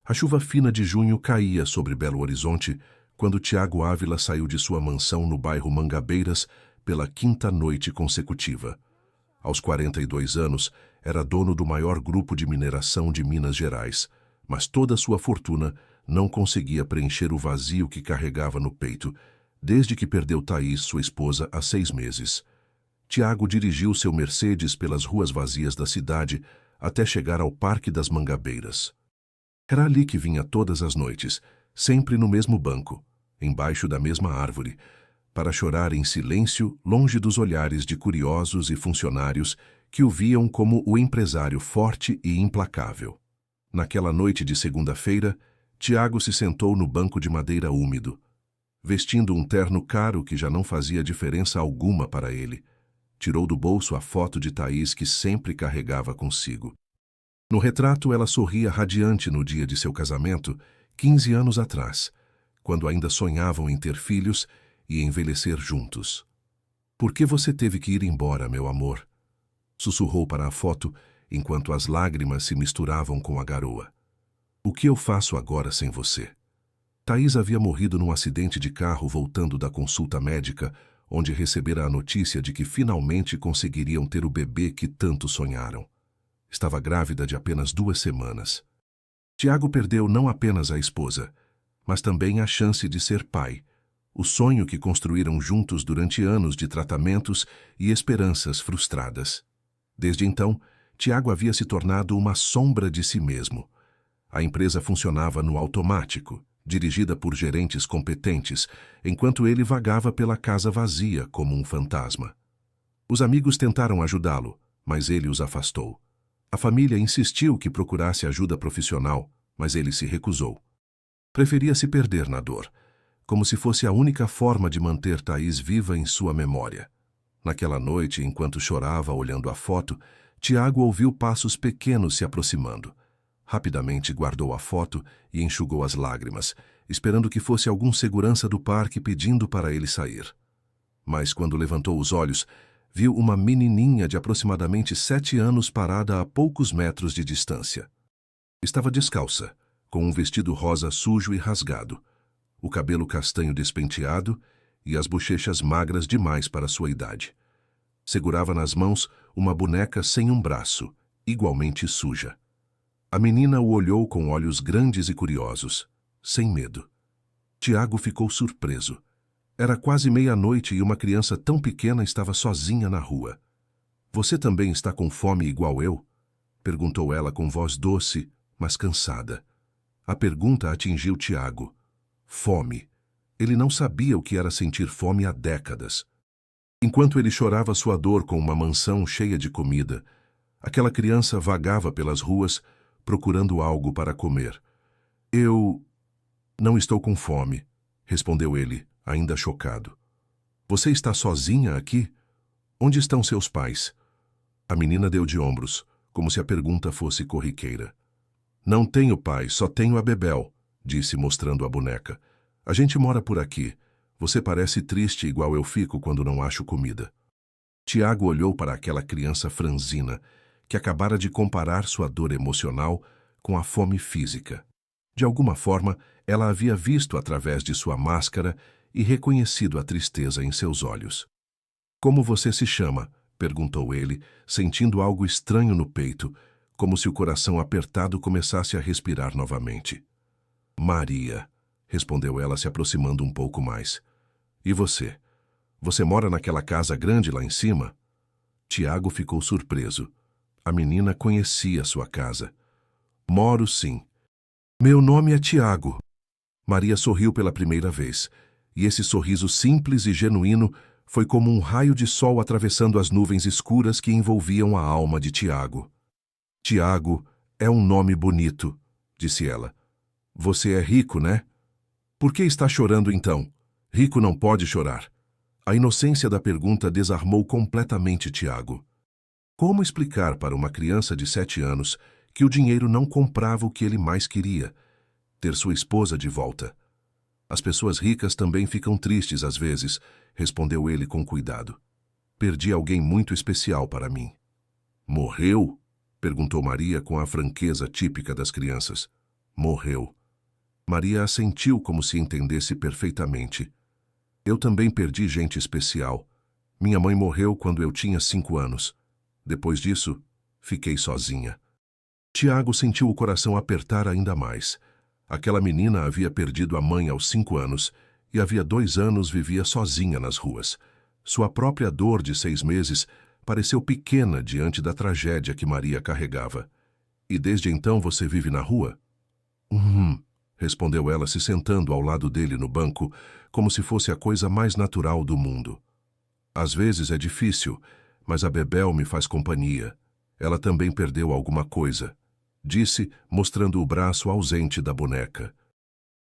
A chuva fina de junho caía sobre Belo Horizonte quando Tiago Ávila saiu de sua mansão no bairro Mangabeiras pela quinta noite consecutiva. Aos 42 anos, era dono do maior grupo de mineração de Minas Gerais, mas toda sua fortuna não conseguia preencher o vazio que carregava no peito, desde que perdeu Thaís, sua esposa, há 6 meses. Tiago dirigiu seu Mercedes pelas ruas vazias da cidade até chegar ao Parque das Mangabeiras. Era ali que vinha todas as noites, sempre no mesmo banco, embaixo da mesma árvore, para chorar em silêncio, longe dos olhares de curiosos e funcionários que o viam como o empresário forte e implacável. Naquela noite de segunda-feira, Tiago se sentou no banco de madeira úmido, vestindo um terno caro que já não fazia diferença alguma para ele. Tirou do bolso a foto de Thaís que sempre carregava consigo. No retrato, ela sorria radiante no dia de seu casamento, 15 anos atrás, quando ainda sonhavam em ter filhos e envelhecer juntos. "Por que você teve que ir embora, meu amor?" sussurrou para a foto, enquanto as lágrimas se misturavam com a garoa. "O que eu faço agora sem você?" Thaís havia morrido num acidente de carro voltando da consulta médica, onde recebera a notícia de que finalmente conseguiriam ter o bebê que tanto sonharam. Estava grávida de apenas 2 semanas. Tiago perdeu não apenas a esposa, mas também a chance de ser pai, o sonho que construíram juntos durante anos de tratamentos e esperanças frustradas. Desde então, Tiago havia se tornado uma sombra de si mesmo. A empresa funcionava no automático, dirigida por gerentes competentes, enquanto ele vagava pela casa vazia como um fantasma. Os amigos tentaram ajudá-lo, mas ele os afastou. A família insistiu que procurasse ajuda profissional, mas ele se recusou. Preferia se perder na dor, como se fosse a única forma de manter Thaís viva em sua memória. Naquela noite, enquanto chorava olhando a foto, Tiago ouviu passos pequenos se aproximando. Rapidamente guardou a foto e enxugou as lágrimas, esperando que fosse algum segurança do parque pedindo para ele sair. Mas quando levantou os olhos, viu uma menininha de aproximadamente 7 anos parada a poucos metros de distância. Estava descalça, com um vestido rosa sujo e rasgado, o cabelo castanho despenteado e as bochechas magras demais para sua idade. Segurava nas mãos uma boneca sem um braço, igualmente suja. A menina o olhou com olhos grandes e curiosos, sem medo. Tiago ficou surpreso. Era quase meia-noite e uma criança tão pequena estava sozinha na rua. "Você também está com fome igual eu?" perguntou ela com voz doce, mas cansada. A pergunta atingiu Tiago. Fome. Ele não sabia o que era sentir fome há décadas. Enquanto ele chorava sua dor com uma mansão cheia de comida, aquela criança vagava pelas ruas procurando algo para comer. "Eu não estou com fome", respondeu ele, ainda chocado. "Você está sozinha aqui? Onde estão seus pais?" A menina deu de ombros, como se a pergunta fosse corriqueira. "Não tenho pai, só tenho a Bebel", disse mostrando a boneca. "A gente mora por aqui. Você parece triste igual eu fico quando não acho comida." Tiago olhou para aquela criança franzina, que acabara de comparar sua dor emocional com a fome física. De alguma forma, ela havia visto através de sua máscara e reconhecido a tristeza em seus olhos. "Como você se chama?", perguntou ele, sentindo algo estranho no peito, como se o coração apertado começasse a respirar novamente. "Maria", respondeu ela, se aproximando um pouco mais. "E você? Você mora naquela casa grande lá em cima?" Tiago ficou surpreso. A menina conhecia sua casa. "Moro, sim." "Meu nome é Tiago." Maria sorriu pela primeira vez, e esse sorriso simples e genuíno foi como um raio de sol atravessando as nuvens escuras que envolviam a alma de Tiago. "Tiago é um nome bonito", disse ela. "Você é rico, né? Por que está chorando então? Rico não pode chorar." A inocência da pergunta desarmou completamente Tiago. Como explicar para uma criança de 7 anos que o dinheiro não comprava o que ele mais queria? Ter sua esposa de volta. "As pessoas ricas também ficam tristes às vezes", respondeu ele com cuidado. "Perdi alguém muito especial para mim." "Morreu?", perguntou Maria com a franqueza típica das crianças. Morreu. Maria assentiu como se entendesse perfeitamente. Eu também perdi gente especial. Minha mãe morreu quando eu tinha 5 anos. Depois disso, fiquei sozinha. Tiago sentiu o coração apertar ainda mais. Aquela menina havia perdido a mãe aos 5 anos e havia 2 anos vivia sozinha nas ruas. Sua própria dor de 6 meses pareceu pequena diante da tragédia que Maria carregava. E desde então você vive na rua? Respondeu ela se sentando ao lado dele no banco, como se fosse a coisa mais natural do mundo. Às vezes é difícil, mas a Bebel me faz companhia. Ela também perdeu alguma coisa, disse, mostrando o braço ausente da boneca.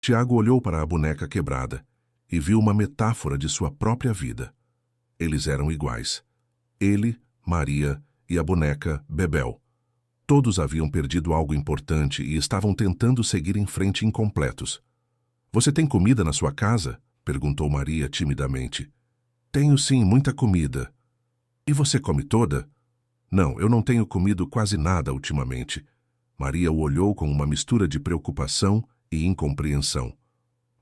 Tiago olhou para a boneca quebrada e viu uma metáfora de sua própria vida. Eles eram iguais. Ele, Maria e a boneca Bebel. Todos haviam perdido algo importante e estavam tentando seguir em frente incompletos. Você tem comida na sua casa? Perguntou Maria timidamente. Tenho sim, muita comida. E você come toda? Não, eu não tenho comido quase nada ultimamente. Maria o olhou com uma mistura de preocupação e incompreensão.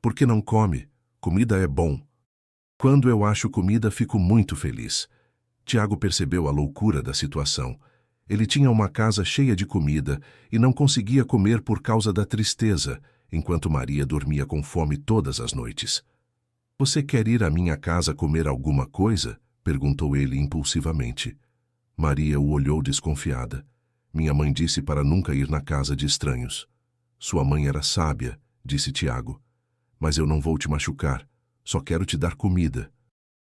Por que não come? Comida é bom. Quando eu acho comida, fico muito feliz. Tiago percebeu a loucura da situação. Ele tinha uma casa cheia de comida e não conseguia comer por causa da tristeza, enquanto Maria dormia com fome todas as noites. Você quer ir à minha casa comer alguma coisa? Perguntou ele impulsivamente. Maria o olhou desconfiada. Minha mãe disse para nunca ir na casa de estranhos. Sua mãe era sábia, disse Tiago. Mas eu não vou te machucar. Só quero te dar comida.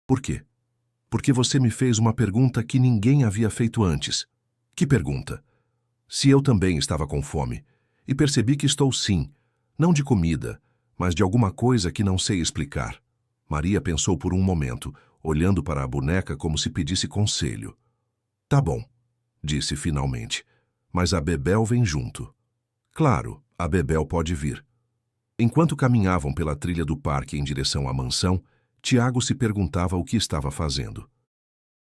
Por quê? Porque você me fez uma pergunta que ninguém havia feito antes. Que pergunta? Se eu também estava com fome. E percebi que estou sim, não de comida, mas de alguma coisa que não sei explicar. Maria pensou por um momento, olhando para a boneca como se pedisse conselho. Tá bom, disse finalmente, mas a Bebel vem junto. Claro, a Bebel pode vir. Enquanto caminhavam pela trilha do parque em direção à mansão, Tiago se perguntava o que estava fazendo.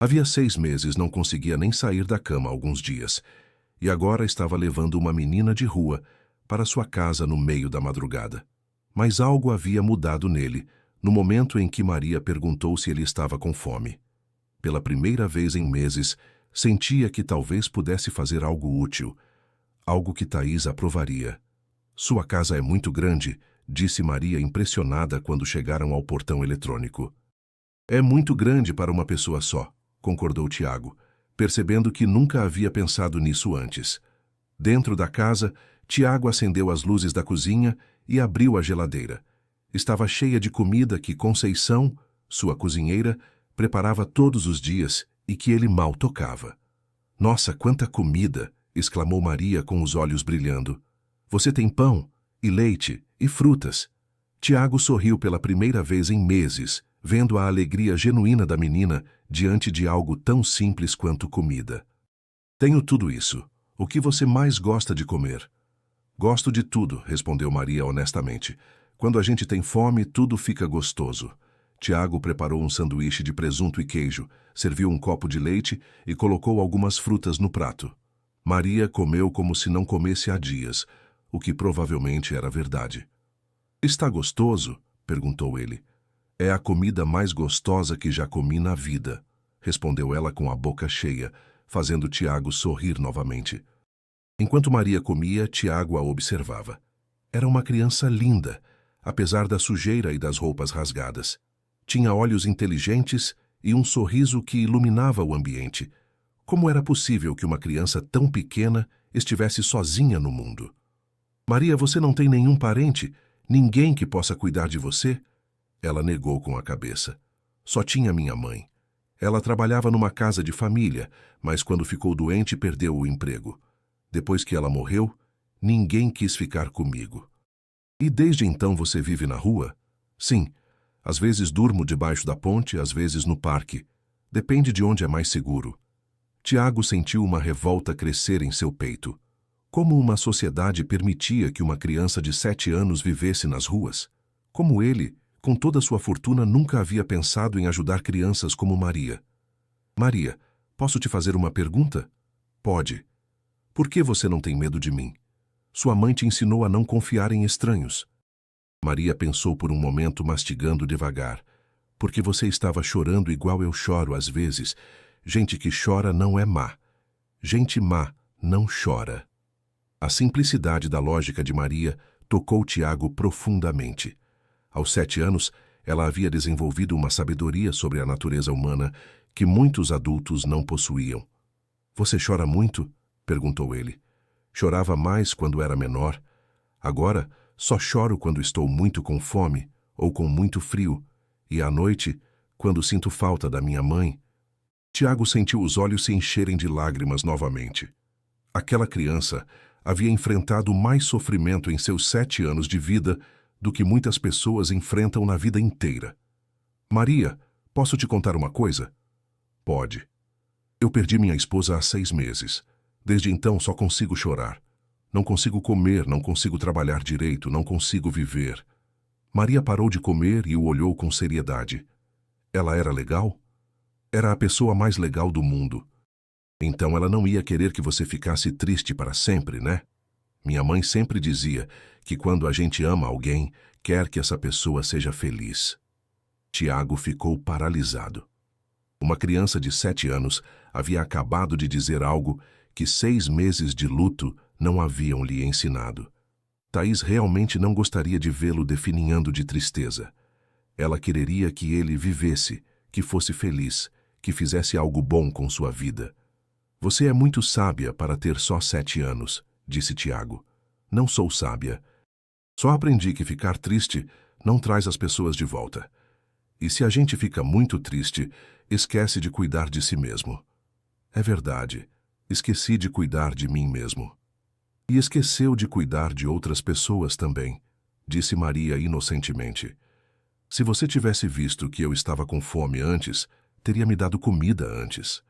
Havia 6 meses não conseguia nem sair da cama alguns dias, e agora estava levando uma menina de rua para sua casa no meio da madrugada. Mas algo havia mudado nele, no momento em que Maria perguntou se ele estava com fome. Pela primeira vez em meses, sentia que talvez pudesse fazer algo útil, algo que Thaís aprovaria. Sua casa é muito grande, disse Maria impressionada quando chegaram ao portão eletrônico. É muito grande para uma pessoa só, concordou Tiago, percebendo que nunca havia pensado nisso antes. Dentro da casa, Tiago acendeu as luzes da cozinha e abriu a geladeira. Estava cheia de comida que Conceição, sua cozinheira, preparava todos os dias e que ele mal tocava. Nossa, quanta comida! Exclamou Maria com os olhos brilhando. Você tem pão, e leite, e frutas. Tiago sorriu pela primeira vez em meses, vendo a alegria genuína da menina diante de algo tão simples quanto comida. Tenho tudo isso. O que você mais gosta de comer? Gosto de tudo, respondeu Maria honestamente. Quando a gente tem fome, tudo fica gostoso. Tiago preparou um sanduíche de presunto e queijo, serviu um copo de leite e colocou algumas frutas no prato. Maria comeu como se não comesse há dias, o que provavelmente era verdade. Está gostoso? Perguntou ele. É a comida mais gostosa que já comi na vida, respondeu ela com a boca cheia, fazendo Tiago sorrir novamente. Enquanto Maria comia, Tiago a observava. Era uma criança linda, apesar da sujeira e das roupas rasgadas. Tinha olhos inteligentes e um sorriso que iluminava o ambiente. Como era possível que uma criança tão pequena estivesse sozinha no mundo? Maria, você não tem nenhum parente? Ninguém que possa cuidar de você? Ela negou com a cabeça. Só tinha minha mãe. Ela trabalhava numa casa de família, mas quando ficou doente perdeu o emprego. Depois que ela morreu, ninguém quis ficar comigo. E desde então você vive na rua? Sim. Às vezes durmo debaixo da ponte, às vezes no parque. Depende de onde é mais seguro. Tiago sentiu uma revolta crescer em seu peito. Como uma sociedade permitia que uma criança de 7 anos vivesse nas ruas? Como ele, com toda sua fortuna, nunca havia pensado em ajudar crianças como Maria. Maria, posso te fazer uma pergunta? Pode. Por que você não tem medo de mim? Sua mãe te ensinou a não confiar em estranhos. Maria pensou por um momento, mastigando devagar. Porque você estava chorando igual eu choro às vezes. Gente que chora não é má. Gente má não chora. A simplicidade da lógica de Maria tocou Tiago profundamente. Aos 7 anos, ela havia desenvolvido uma sabedoria sobre a natureza humana que muitos adultos não possuíam. Você chora muito? Perguntou ele. Chorava mais quando era menor. Agora, só choro quando estou muito com fome ou com muito frio, e à noite, quando sinto falta da minha mãe. Tiago sentiu os olhos se encherem de lágrimas novamente. Aquela criança havia enfrentado mais sofrimento em seus 7 anos de vida do que muitas pessoas enfrentam na vida inteira. Maria, posso te contar uma coisa? Pode. Eu perdi minha esposa há 6 meses. Desde então só consigo chorar. Não consigo comer, não consigo trabalhar direito, não consigo viver. Maria parou de comer e o olhou com seriedade. Ela era legal? Era a pessoa mais legal do mundo. Então ela não ia querer que você ficasse triste para sempre, né? Minha mãe sempre dizia que quando a gente ama alguém, quer que essa pessoa seja feliz. Tiago ficou paralisado. Uma criança de 7 anos havia acabado de dizer algo que 6 meses de luto não haviam lhe ensinado. Thaís realmente não gostaria de vê-lo definhando de tristeza. Ela quereria que ele vivesse, que fosse feliz, que fizesse algo bom com sua vida. Você é muito sábia para ter só 7 anos, disse Tiago. Não sou sábia. Só aprendi que ficar triste não traz as pessoas de volta. E se a gente fica muito triste, esquece de cuidar de si mesmo. É verdade, esqueci de cuidar de mim mesmo. E esqueceu de cuidar de outras pessoas também, disse Maria inocentemente. Se você tivesse visto que eu estava com fome antes, teria me dado comida antes.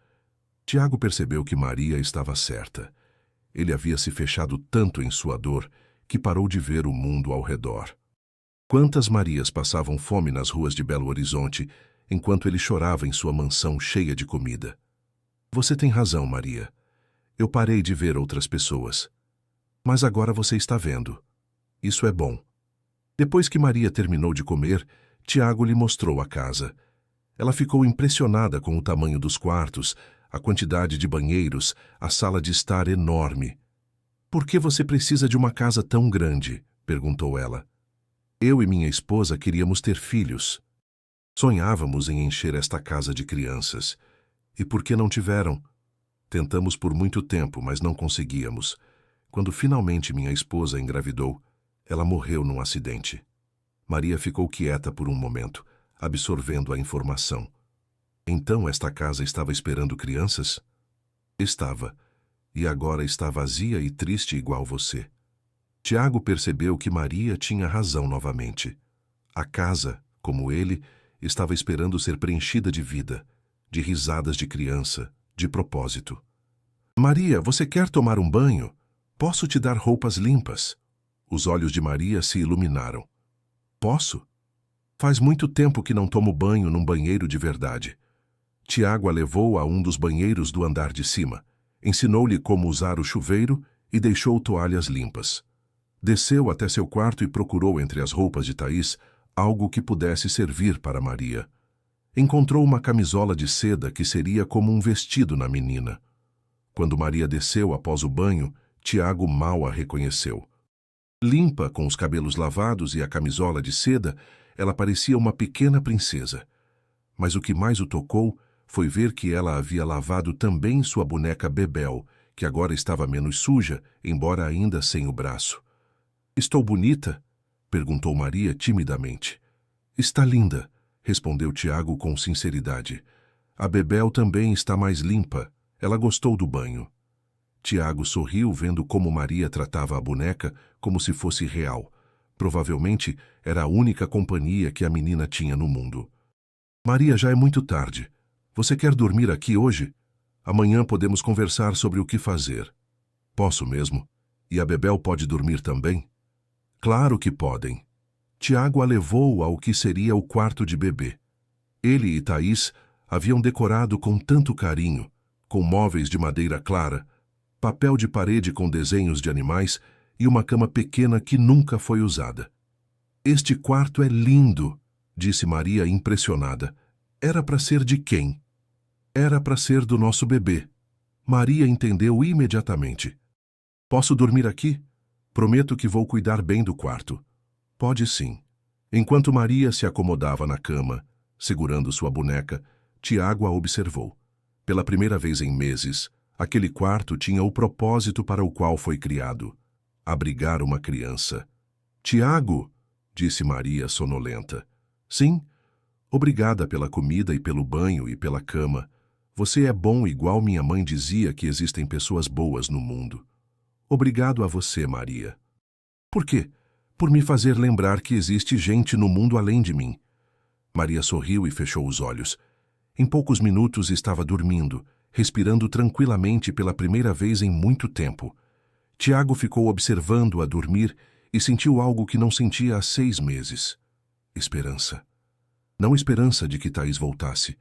Tiago percebeu que Maria estava certa. Ele havia se fechado tanto em sua dor que parou de ver o mundo ao redor. Quantas Marias passavam fome nas ruas de Belo Horizonte, enquanto ele chorava em sua mansão cheia de comida? Você tem razão, Maria. Eu parei de ver outras pessoas. Mas agora você está vendo. Isso é bom. Depois que Maria terminou de comer, Tiago lhe mostrou a casa. Ela ficou impressionada com o tamanho dos quartos, a quantidade de banheiros, a sala de estar enorme. Por que você precisa de uma casa tão grande? Perguntou ela. Eu e minha esposa queríamos ter filhos. Sonhávamos em encher esta casa de crianças. E por que não tiveram? Tentamos por muito tempo, mas não conseguíamos. Quando finalmente minha esposa engravidou, ela morreu num acidente. Maria ficou quieta por um momento, absorvendo a informação. Então esta casa estava esperando crianças? Estava. E agora está vazia e triste igual você. Tiago percebeu que Maria tinha razão novamente. A casa, como ele, estava esperando ser preenchida de vida, de risadas de criança, de propósito. Maria, você quer tomar um banho? Posso te dar roupas limpas? Os olhos de Maria se iluminaram. Posso? Faz muito tempo que não tomo banho num banheiro de verdade. Tiago a levou a um dos banheiros do andar de cima, ensinou-lhe como usar o chuveiro e deixou toalhas limpas. Desceu até seu quarto e procurou entre as roupas de Thaís algo que pudesse servir para Maria. Encontrou uma camisola de seda que seria como um vestido na menina. Quando Maria desceu após o banho, Tiago mal a reconheceu. Limpa, com os cabelos lavados e a camisola de seda, ela parecia uma pequena princesa. Mas o que mais o tocou foi ver que ela havia lavado também sua boneca Bebel, que agora estava menos suja, embora ainda sem o braço. Estou bonita? Perguntou Maria timidamente. Está linda, respondeu Tiago com sinceridade. A Bebel também está mais limpa. Ela gostou do banho. Tiago sorriu vendo como Maria tratava a boneca como se fosse real. Provavelmente era a única companhia que a menina tinha no mundo. Maria, já é muito tarde. Você quer dormir aqui hoje? Amanhã podemos conversar sobre o que fazer. Posso mesmo? E a Bebel pode dormir também? Claro que podem. Tiago a levou ao que seria o quarto de bebê. Ele e Thaís haviam decorado com tanto carinho, com móveis de madeira clara, papel de parede com desenhos de animais e uma cama pequena que nunca foi usada. Este quarto é lindo, disse Maria impressionada. Era para ser de quem? Era para ser do nosso bebê. Maria entendeu imediatamente. Posso dormir aqui? Prometo que vou cuidar bem do quarto. Pode sim. Enquanto Maria se acomodava na cama, segurando sua boneca, Tiago a observou. Pela primeira vez em meses, aquele quarto tinha o propósito para o qual foi criado: abrigar uma criança. Tiago, disse Maria sonolenta. Sim, obrigada pela comida e pelo banho e pela cama. Você é bom igual minha mãe dizia que existem pessoas boas no mundo. Obrigado a você, Maria. Por quê? Por me fazer lembrar que existe gente no mundo além de mim. Maria sorriu e fechou os olhos. Em poucos minutos estava dormindo, respirando tranquilamente pela primeira vez em muito tempo. Tiago ficou observando-a dormir e sentiu algo que não sentia há 6 meses. Esperança. Não esperança de que Thaís voltasse.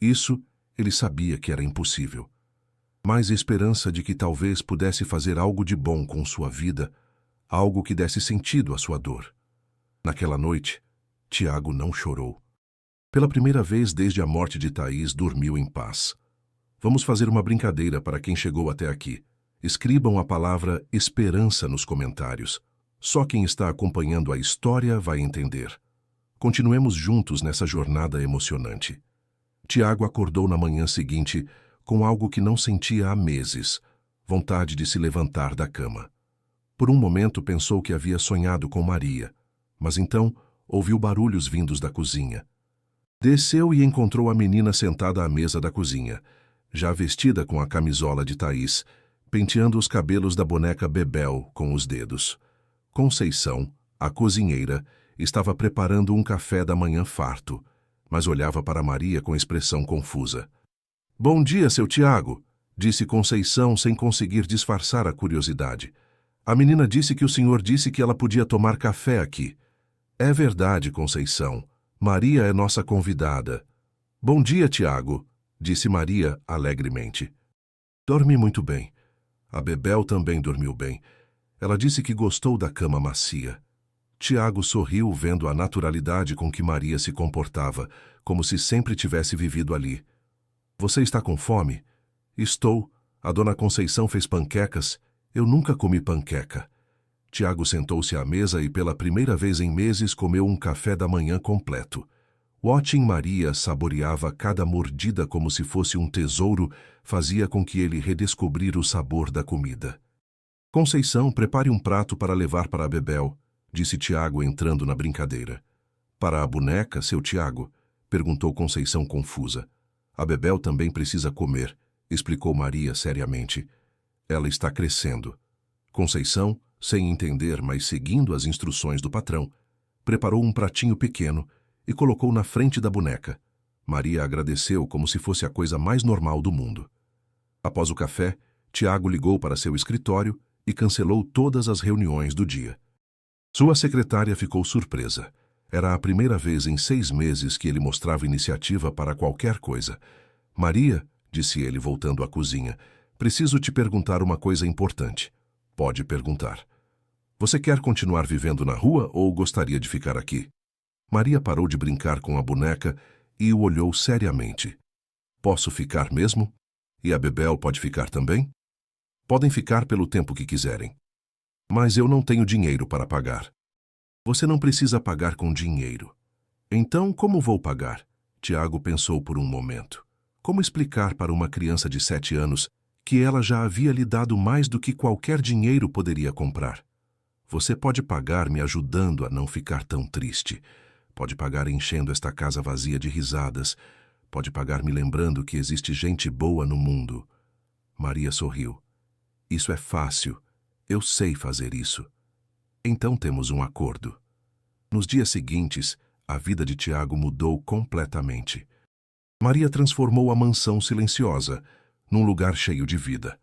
Isso ele sabia que era impossível. Mas esperança de que talvez pudesse fazer algo de bom com sua vida, algo que desse sentido à sua dor. Naquela noite, Tiago não chorou. Pela primeira vez desde a morte de Thaís, dormiu em paz. Vamos fazer uma brincadeira para quem chegou até aqui. Escrevam a palavra esperança nos comentários. Só quem está acompanhando a história vai entender. Continuemos juntos nessa jornada emocionante. Tiago acordou na manhã seguinte com algo que não sentia há meses: vontade de se levantar da cama. Por um momento pensou que havia sonhado com Maria, mas então ouviu barulhos vindos da cozinha. Desceu e encontrou a menina sentada à mesa da cozinha, já vestida com a camisola de Thaís, penteando os cabelos da boneca Bebel com os dedos. Conceição, a cozinheira, estava preparando um café da manhã farto, mas olhava para Maria com expressão confusa. Bom dia, seu Tiago, disse Conceição sem conseguir disfarçar a curiosidade. A menina disse que o senhor disse que ela podia tomar café aqui. É verdade, Conceição. Maria é nossa convidada. Bom dia, Tiago, disse Maria alegremente. Dormi muito bem. A Bebel também dormiu bem. Ela disse que gostou da cama macia. Tiago sorriu vendo a naturalidade com que Maria se comportava, como se sempre tivesse vivido ali. Você está com fome? Estou. A dona Conceição fez panquecas. Eu nunca comi panqueca. Tiago sentou-se à mesa e pela primeira vez em meses comeu um café da manhã completo. Watching Maria saboreava cada mordida como se fosse um tesouro, fazia com que ele redescobrisse o sabor da comida. Conceição, prepare um prato para levar para a Bebel, disse Tiago entrando na brincadeira. Para a boneca, seu Tiago? Perguntou Conceição confusa. A Bebel também precisa comer, explicou Maria seriamente. Ela está crescendo. Conceição, sem entender, mas seguindo as instruções do patrão, preparou um pratinho pequeno e colocou na frente da boneca. Maria agradeceu como se fosse a coisa mais normal do mundo. Após o café, Tiago ligou para seu escritório e cancelou todas as reuniões do dia. Sua secretária ficou surpresa. Era a primeira vez em 6 meses que ele mostrava iniciativa para qualquer coisa. Maria, disse ele voltando à cozinha, preciso te perguntar uma coisa importante. Pode perguntar. Você quer continuar vivendo na rua ou gostaria de ficar aqui? Maria parou de brincar com a boneca e o olhou seriamente. Posso ficar mesmo? E a Bebel pode ficar também? Podem ficar pelo tempo que quiserem. Mas eu não tenho dinheiro para pagar. Você não precisa pagar com dinheiro. Então, como vou pagar? Tiago pensou por um momento. Como explicar para uma criança de 7 anos que ela já havia lhe dado mais do que qualquer dinheiro poderia comprar? Você pode pagar me ajudando a não ficar tão triste. Pode pagar enchendo esta casa vazia de risadas. Pode pagar me lembrando que existe gente boa no mundo. Maria sorriu. Isso é fácil. Eu sei fazer isso. Então temos um acordo. Nos dias seguintes, a vida de Tiago mudou completamente. Maria transformou a mansão silenciosa num lugar cheio de vida.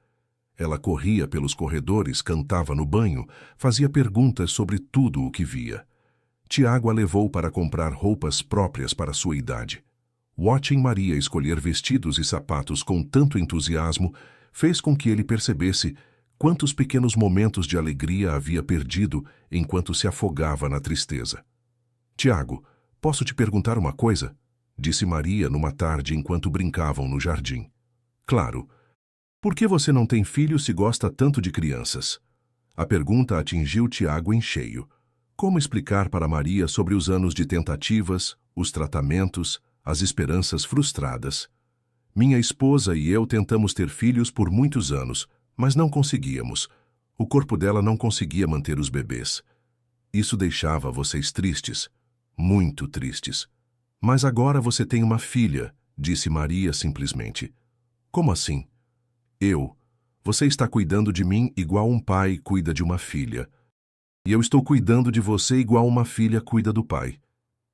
Ela corria pelos corredores, cantava no banho, fazia perguntas sobre tudo o que via. Tiago a levou para comprar roupas próprias para sua idade. Watching Maria escolher vestidos e sapatos com tanto entusiasmo fez com que ele percebesse Quantos pequenos momentos de alegria havia perdido enquanto se afogava na tristeza. Tiago, posso te perguntar uma coisa? Disse Maria numa tarde enquanto brincavam no jardim. Claro. Por que você não tem filho se gosta tanto de crianças? A pergunta atingiu Tiago em cheio. Como explicar para Maria sobre os anos de tentativas, os tratamentos, as esperanças frustradas? Minha esposa e eu tentamos ter filhos por muitos anos, mas não conseguíamos. O corpo dela não conseguia manter os bebês. Isso deixava vocês tristes, muito tristes. Mas agora você tem uma filha, disse Maria simplesmente. Como assim? Você está cuidando de mim igual um pai cuida de uma filha. E eu estou cuidando de você igual uma filha cuida do pai.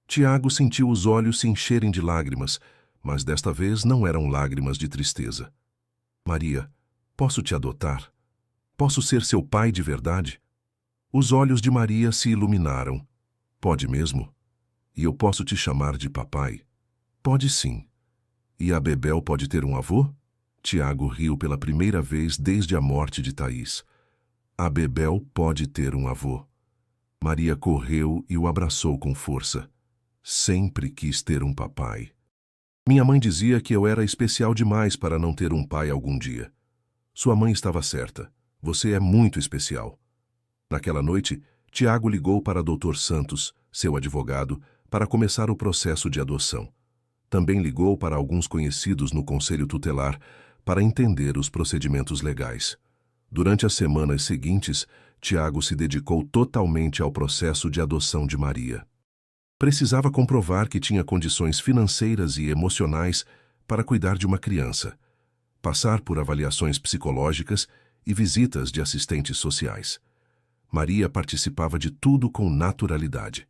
Tiago sentiu os olhos se encherem de lágrimas, mas desta vez não eram lágrimas de tristeza. Maria, posso te adotar? Posso ser seu pai de verdade? Os olhos de Maria se iluminaram. Pode mesmo? E eu posso te chamar de papai? Pode sim. E a Bebel pode ter um avô? Tiago riu pela primeira vez desde a morte de Thaís. A Bebel pode ter um avô. Maria correu e o abraçou com força. Sempre quis ter um papai. Minha mãe dizia que eu era especial demais para não ter um pai algum dia. Sua mãe estava certa. Você é muito especial. Naquela noite, Tiago ligou para Dr. Santos, seu advogado, para começar o processo de adoção. Também ligou para alguns conhecidos no Conselho Tutelar para entender os procedimentos legais. Durante as semanas seguintes, Tiago se dedicou totalmente ao processo de adoção de Maria. Precisava comprovar que tinha condições financeiras e emocionais para cuidar de uma criança, passar por avaliações psicológicas e visitas de assistentes sociais. Maria participava de tudo com naturalidade.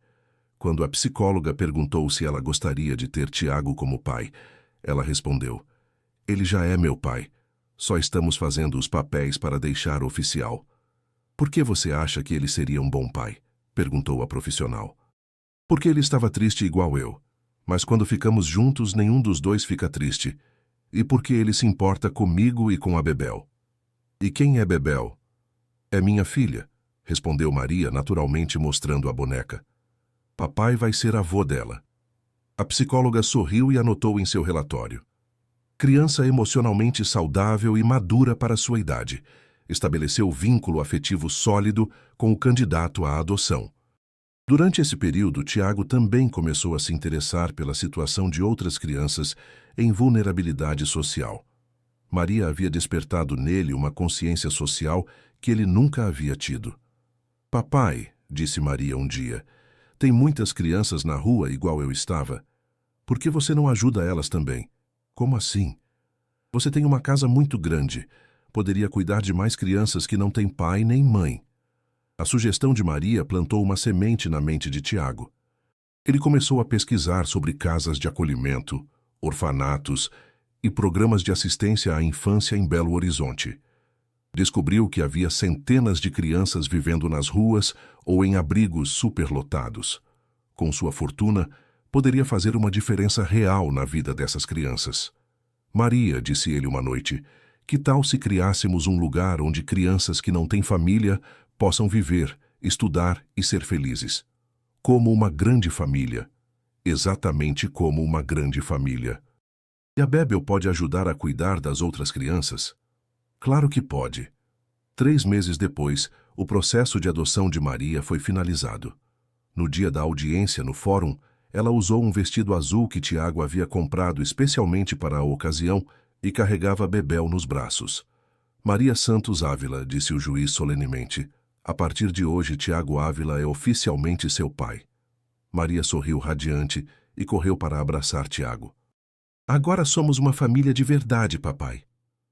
Quando a psicóloga perguntou se ela gostaria de ter Tiago como pai, ela respondeu: "Ele já é meu pai. Só estamos fazendo os papéis para deixar oficial." "Por que você acha que ele seria um bom pai?" perguntou a profissional. "Porque ele estava triste igual eu. Mas quando ficamos juntos, nenhum dos dois fica triste. E porque ele se importa comigo e com a Bebel." "E quem é Bebel?" "É minha filha", respondeu Maria, naturalmente mostrando a boneca. "Papai vai ser avô dela." A psicóloga sorriu e anotou em seu relatório: "Criança emocionalmente saudável e madura para sua idade. Estabeleceu vínculo afetivo sólido com o candidato à adoção." Durante esse período, Tiago também começou a se interessar pela situação de outras crianças em vulnerabilidade social. Maria havia despertado nele uma consciência social que ele nunca havia tido. "Papai", disse Maria um dia, "tem muitas crianças na rua igual eu estava. Por que você não ajuda elas também?" "Como assim?" "Você tem uma casa muito grande. Poderia cuidar de mais crianças que não têm pai nem mãe." A sugestão de Maria plantou uma semente na mente de Tiago. Ele começou a pesquisar sobre casas de acolhimento, orfanatos e programas de assistência à infância em Belo Horizonte. Descobriu que havia centenas de crianças vivendo nas ruas ou em abrigos superlotados. Com sua fortuna, poderia fazer uma diferença real na vida dessas crianças. "Maria", disse ele uma noite, "que tal se criássemos um lugar onde crianças que não têm família possam viver, estudar e ser felizes? Como uma grande família. Exatamente como uma grande família." "E a Bebel pode ajudar a cuidar das outras crianças?" "Claro que pode." 3 meses depois, o processo de adoção de Maria foi finalizado. No dia da audiência no fórum, ela usou um vestido azul que Tiago havia comprado especialmente para a ocasião e carregava Bebel nos braços. "Maria Santos Ávila", disse o juiz solenemente, "a partir de hoje Tiago Ávila é oficialmente seu pai." Maria sorriu radiante e correu para abraçar Tiago. "Agora somos uma família de verdade, papai."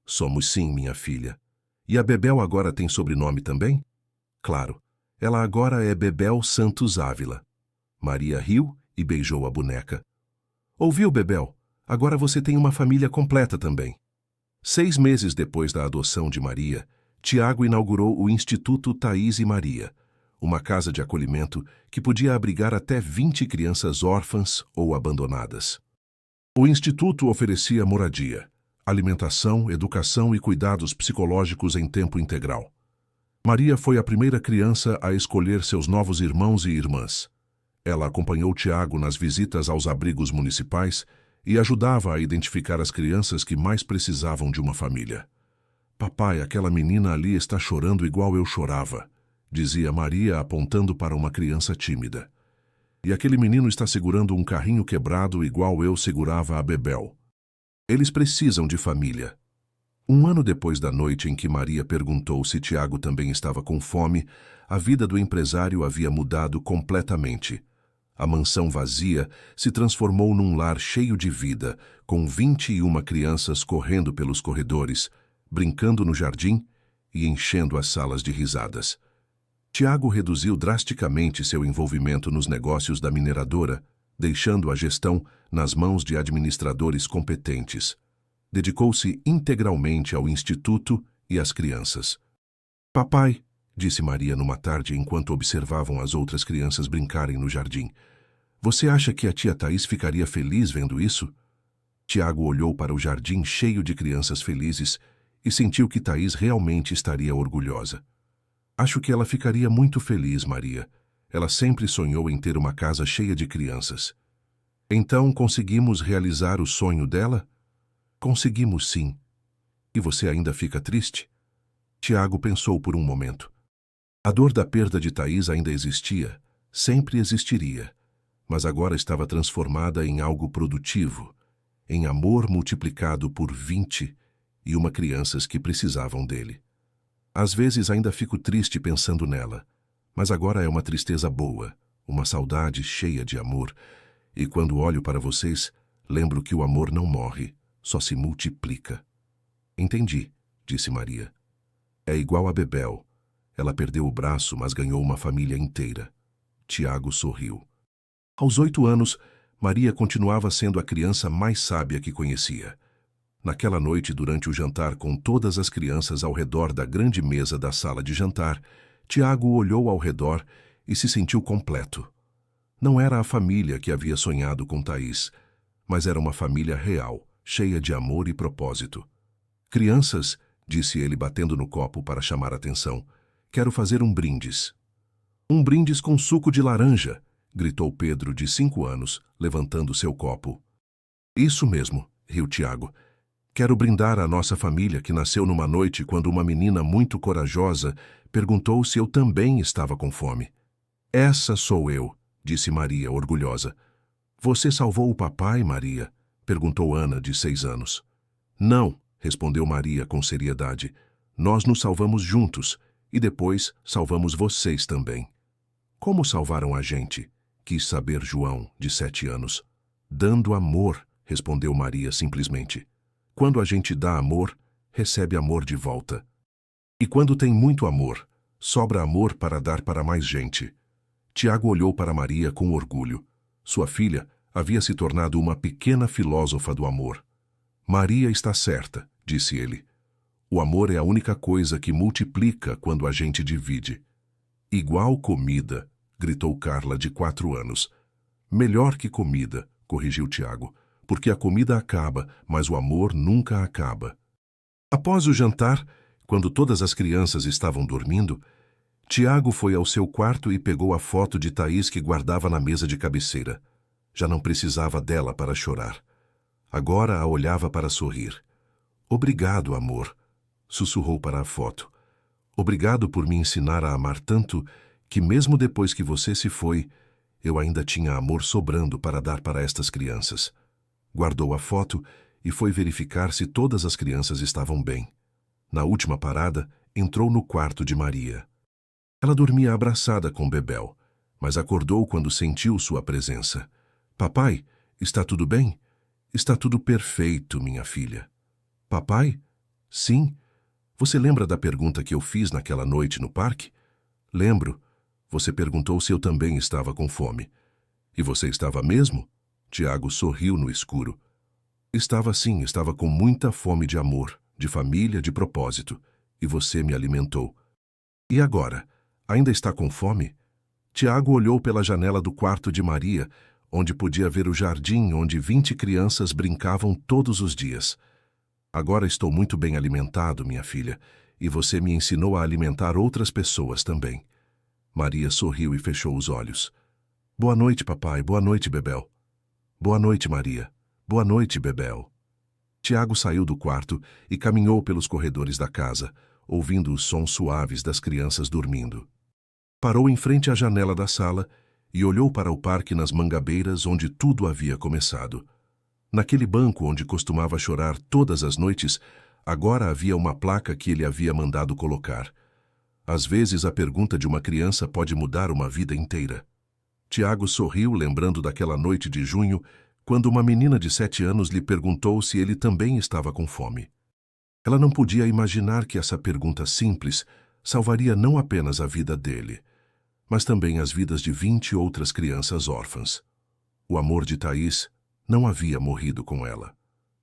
"Somos sim, minha filha. E a Bebel agora tem sobrenome também?" "Claro. Ela agora é Bebel Santos Ávila." Maria riu e beijou a boneca. "Ouviu, Bebel? Agora você tem uma família completa também." 6 meses depois da adoção de Maria, Tiago inaugurou o Instituto Thaís e Maria, uma casa de acolhimento que podia abrigar até 20 crianças órfãs ou abandonadas. O Instituto oferecia moradia, alimentação, educação e cuidados psicológicos em tempo integral. Maria foi a primeira criança a escolher seus novos irmãos e irmãs. Ela acompanhou Tiago nas visitas aos abrigos municipais e ajudava a identificar as crianças que mais precisavam de uma família. Papai, aquela menina ali está chorando igual eu chorava, dizia Maria apontando para uma criança tímida. E aquele menino está segurando um carrinho quebrado igual eu segurava a Bebel. Eles precisam de família. Um ano depois da noite em que Maria perguntou se Tiago também estava com fome, a vida do empresário havia mudado completamente. A mansão vazia se transformou num lar cheio de vida, com 21 crianças correndo pelos corredores, brincando no jardim e enchendo as salas de risadas. Tiago reduziu drasticamente seu envolvimento nos negócios da mineradora, deixando a gestão nas mãos de administradores competentes. Dedicou-se integralmente ao instituto e às crianças. Papai, disse Maria numa tarde enquanto observavam as outras crianças brincarem no jardim, você acha que a tia Thaís ficaria feliz vendo isso? Tiago olhou para o jardim cheio de crianças felizes e sentiu que Thaís realmente estaria orgulhosa. Acho que ela ficaria muito feliz, Maria. Ela sempre sonhou em ter uma casa cheia de crianças. Então conseguimos realizar o sonho dela? Conseguimos sim. E você ainda fica triste? Tiago pensou por um momento. A dor da perda de Thaís ainda existia, sempre existiria, mas agora estava transformada em algo produtivo, em amor multiplicado por 21 crianças que precisavam dele. Às vezes ainda fico triste pensando nela, mas agora é uma tristeza boa, uma saudade cheia de amor, e quando olho para vocês, lembro que o amor não morre, só se multiplica. Entendi, disse Maria. É igual a Bebel. Ela perdeu o braço, mas ganhou uma família inteira. Tiago sorriu. Aos 8 anos, Maria continuava sendo a criança mais sábia que conhecia. Naquela noite, durante o jantar com todas as crianças ao redor da grande mesa da sala de jantar, Tiago olhou ao redor e se sentiu completo. Não era a família que havia sonhado com Thaís, mas era uma família real, cheia de amor e propósito. Crianças, disse ele batendo no copo para chamar a atenção, quero fazer um brindis. Um brindis com suco de laranja, gritou Pedro, de 5 anos, levantando seu copo. Isso mesmo, riu Tiago. Quero brindar a nossa família que nasceu numa noite quando uma menina muito corajosa perguntou se eu também estava com fome. Essa sou eu, disse Maria, orgulhosa. Você salvou o papai, Maria? Perguntou Ana, de 6 anos. Não, respondeu Maria com seriedade. Nós nos salvamos juntos e depois salvamos vocês também. Como salvaram a gente? Quis saber João, de 7 anos. Dando amor, respondeu Maria simplesmente. Quando a gente dá amor, recebe amor de volta. E quando tem muito amor, sobra amor para dar para mais gente. Tiago olhou para Maria com orgulho. Sua filha havia se tornado uma pequena filósofa do amor. Maria está certa, disse ele. O amor é a única coisa que multiplica quando a gente divide. Igual comida, gritou Carla, de 4 anos. Melhor que comida, corrigiu Tiago, porque a comida acaba, mas o amor nunca acaba. Após o jantar, quando todas as crianças estavam dormindo, Tiago foi ao seu quarto e pegou a foto de Thaís que guardava na mesa de cabeceira. Já não precisava dela para chorar. Agora a olhava para sorrir. Obrigado, amor, sussurrou para a foto. Obrigado por me ensinar a amar tanto que mesmo depois que você se foi, eu ainda tinha amor sobrando para dar para estas crianças. Guardou a foto e foi verificar se todas as crianças estavam bem. Na última parada, entrou no quarto de Maria. Ela dormia abraçada com Bebel, mas acordou quando sentiu sua presença. Papai, está tudo bem? Está tudo perfeito, minha filha. Papai? Sim. Você lembra da pergunta que eu fiz naquela noite no parque? Lembro. Você perguntou se eu também estava com fome. E você estava mesmo? Tiago sorriu no escuro. Estava sim, estava com muita fome de amor, de família, de propósito. E você me alimentou. E agora? Ainda está com fome? Tiago olhou pela janela do quarto de Maria, onde podia ver o jardim onde 20 crianças brincavam todos os dias. Agora estou muito bem alimentado, minha filha, e você me ensinou a alimentar outras pessoas também. Maria sorriu e fechou os olhos. Boa noite, papai. Boa noite, Bebel. Boa noite, Maria. Boa noite, Bebel. Tiago saiu do quarto e caminhou pelos corredores da casa, ouvindo os sons suaves das crianças dormindo. Parou em frente à janela da sala e olhou para o parque nas mangabeiras onde tudo havia começado. Naquele banco onde costumava chorar todas as noites, agora havia uma placa que ele havia mandado colocar. Às vezes a pergunta de uma criança pode mudar uma vida inteira. Tiago sorriu lembrando daquela noite de junho, quando uma menina de 7 anos lhe perguntou se ele também estava com fome. Ela não podia imaginar que essa pergunta simples salvaria não apenas a vida dele, mas também as vidas de 20 outras crianças órfãs. O amor de Thaís não havia morrido com ela.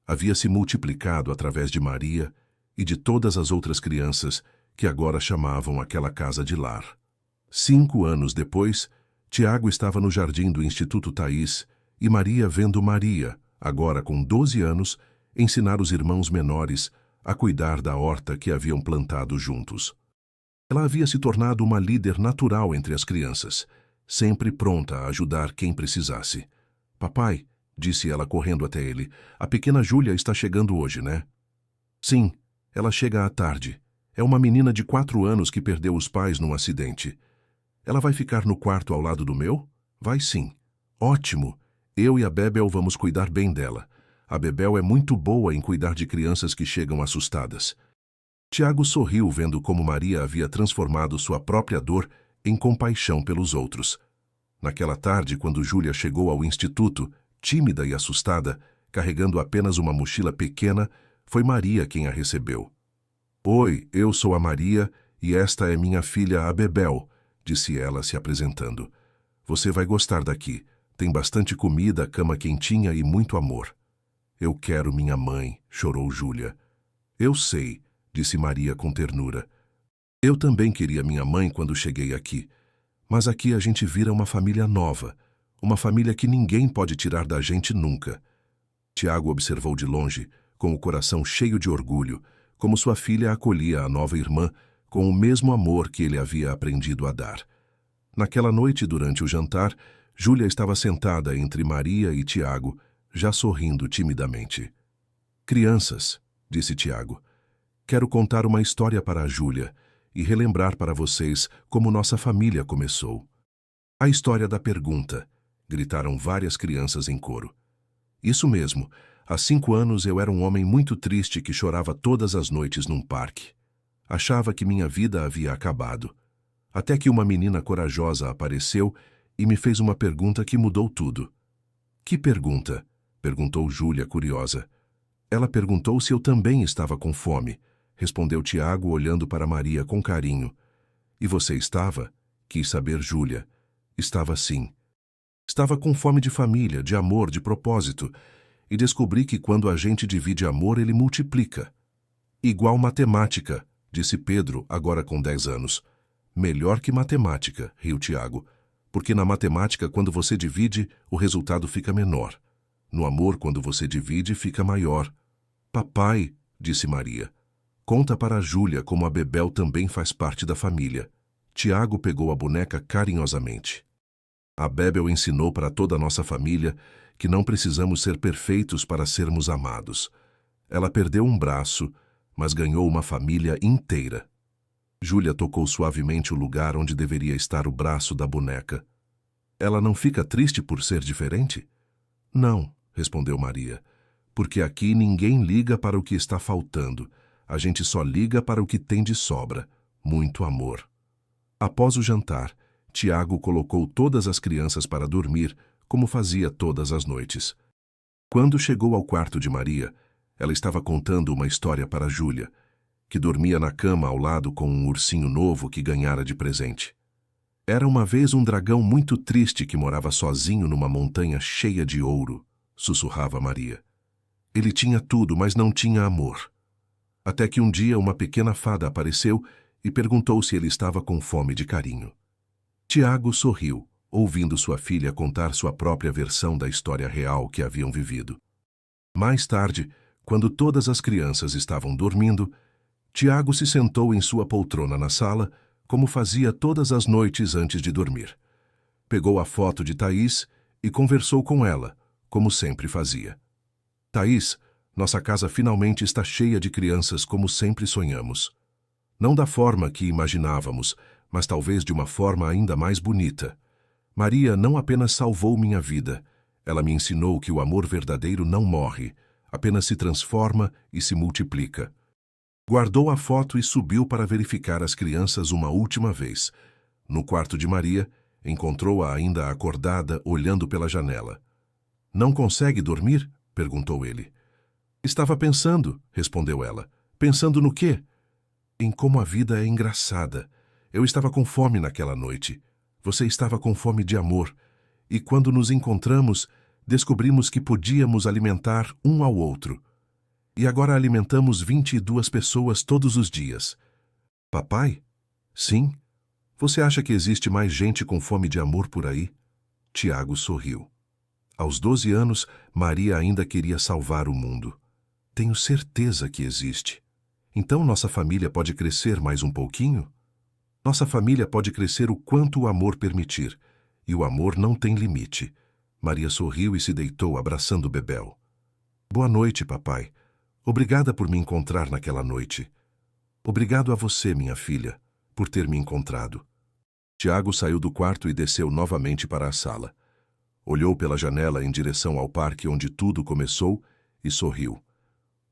Havia se multiplicado através de Maria e de todas as outras crianças que agora chamavam aquela casa de lar. 5 anos depois, Tiago estava no jardim do Instituto Thaís e Maria vendo Maria, agora com 12 anos, ensinar os irmãos menores a cuidar da horta que haviam plantado juntos. Ela havia se tornado uma líder natural entre as crianças, sempre pronta a ajudar quem precisasse. Papai, disse ela correndo até ele, a pequena Júlia está chegando hoje, né? Sim, ela chega à tarde. É uma menina de 4 anos que perdeu os pais num acidente. Ela vai ficar no quarto ao lado do meu? Vai sim. Ótimo. Eu e a Bebel vamos cuidar bem dela. A Bebel é muito boa em cuidar de crianças que chegam assustadas. Tiago sorriu vendo como Maria havia transformado sua própria dor em compaixão pelos outros. Naquela tarde, quando Júlia chegou ao instituto, tímida e assustada, carregando apenas uma mochila pequena, foi Maria quem a recebeu. Oi, eu sou a Maria e esta é minha filha, a Bebel, disse ela se apresentando. Você vai gostar daqui. Tem bastante comida, cama quentinha e muito amor. Eu quero minha mãe, chorou Júlia. Eu sei, disse Maria com ternura. Eu também queria minha mãe quando cheguei aqui. Mas aqui a gente vira uma família nova, uma família que ninguém pode tirar da gente nunca. Tiago observou de longe, com o coração cheio de orgulho, como sua filha acolhia a nova irmã com o mesmo amor que ele havia aprendido a dar. Naquela noite, durante o jantar, Júlia estava sentada entre Maria e Tiago, já sorrindo timidamente. Crianças, disse Tiago, quero contar uma história para a Júlia e relembrar para vocês como nossa família começou. A história da pergunta, gritaram várias crianças em coro. Isso mesmo, há 5 anos eu era um homem muito triste que chorava todas as noites num parque. Achava que minha vida havia acabado. Até que uma menina corajosa apareceu e me fez uma pergunta que mudou tudo. Que pergunta? Perguntou Júlia, curiosa. Ela perguntou se eu também estava com fome, respondeu Tiago olhando para Maria com carinho. E você estava? Quis saber Júlia. Estava sim. Estava com fome de família, de amor, de propósito, e descobri que quando a gente divide amor, ele multiplica. Igual matemática, disse Pedro, agora com 10 anos. Melhor que matemática, riu Tiago. Porque na matemática, quando você divide, o resultado fica menor. No amor, quando você divide, fica maior. Papai, disse Maria, conta para a Júlia como a Bebel também faz parte da família. Tiago pegou a boneca carinhosamente. A Bebel ensinou para toda a nossa família que não precisamos ser perfeitos para sermos amados. Ela perdeu um braço, mas ganhou uma família inteira. Júlia tocou suavemente o lugar onde deveria estar o braço da boneca. Ela não fica triste por ser diferente? Não, respondeu Maria, porque aqui ninguém liga para o que está faltando. A gente só liga para o que tem de sobra. Muito amor. Após o jantar, Tiago colocou todas as crianças para dormir, como fazia todas as noites. Quando chegou ao quarto de Maria, ela estava contando uma história para Júlia, que dormia na cama ao lado com um ursinho novo que ganhara de presente. Era uma vez um dragão muito triste que morava sozinho numa montanha cheia de ouro, sussurrava Maria. Ele tinha tudo, mas não tinha amor. Até que um dia uma pequena fada apareceu e perguntou se ele estava com fome de carinho. Tiago sorriu, ouvindo sua filha contar sua própria versão da história real que haviam vivido. Mais tarde, Quando todas as crianças estavam dormindo, Tiago se sentou em sua poltrona na sala, como fazia todas as noites antes de dormir. Pegou a foto de Thaís e conversou com ela, como sempre fazia. Thaís, nossa casa finalmente está cheia de crianças como sempre sonhamos. Não da forma que imaginávamos, mas talvez de uma forma ainda mais bonita. Maria não apenas salvou minha vida, ela me ensinou que o amor verdadeiro não morre, apenas se transforma e se multiplica. Guardou a foto e subiu para verificar as crianças uma última vez. No quarto de Maria, encontrou-a ainda acordada, olhando pela janela. "Não consegue dormir?" perguntou ele. "Estava pensando", respondeu ela. "Pensando no quê?" "Em como a vida é engraçada. Eu estava com fome naquela noite. Você estava com fome de amor. E quando nos encontramos, descobrimos que podíamos alimentar um ao outro. E agora alimentamos 22 pessoas todos os dias." "Papai?" "Sim. Você acha que existe mais gente com fome de amor por aí?" Tiago sorriu. Aos 12 anos, Maria ainda queria salvar o mundo. "Tenho certeza que existe. Então nossa família pode crescer mais um pouquinho?" "Nossa família pode crescer o quanto o amor permitir. E o amor não tem limite." Maria sorriu e se deitou abraçando Bebel. "Boa noite, papai. Obrigada por me encontrar naquela noite. Obrigado a você, minha filha, por ter me encontrado." Tiago saiu do quarto e desceu novamente para a sala. Olhou pela janela em direção ao parque onde tudo começou e sorriu.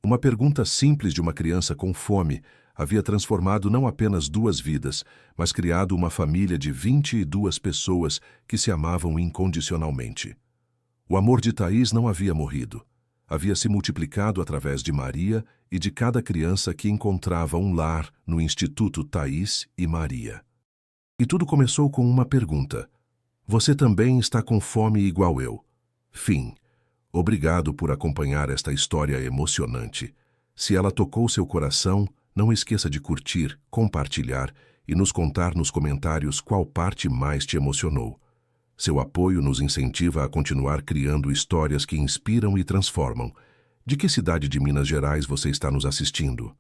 Uma pergunta simples de uma criança com fome havia transformado não apenas 2 vidas, mas criado uma família de 22 pessoas que se amavam incondicionalmente. O amor de Thaís não havia morrido. Havia se multiplicado através de Maria e de cada criança que encontrava um lar no Instituto Thaís e Maria. E tudo começou com uma pergunta. "Você também está com fome igual eu?" Fim. Obrigado por acompanhar esta história emocionante. Se ela tocou seu coração, não esqueça de curtir, compartilhar e nos contar nos comentários qual parte mais te emocionou. Seu apoio nos incentiva a continuar criando histórias que inspiram e transformam. De que cidade de Minas Gerais você está nos assistindo?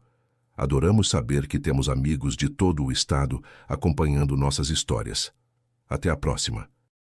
Adoramos saber que temos amigos de todo o estado acompanhando nossas histórias. Até a próxima.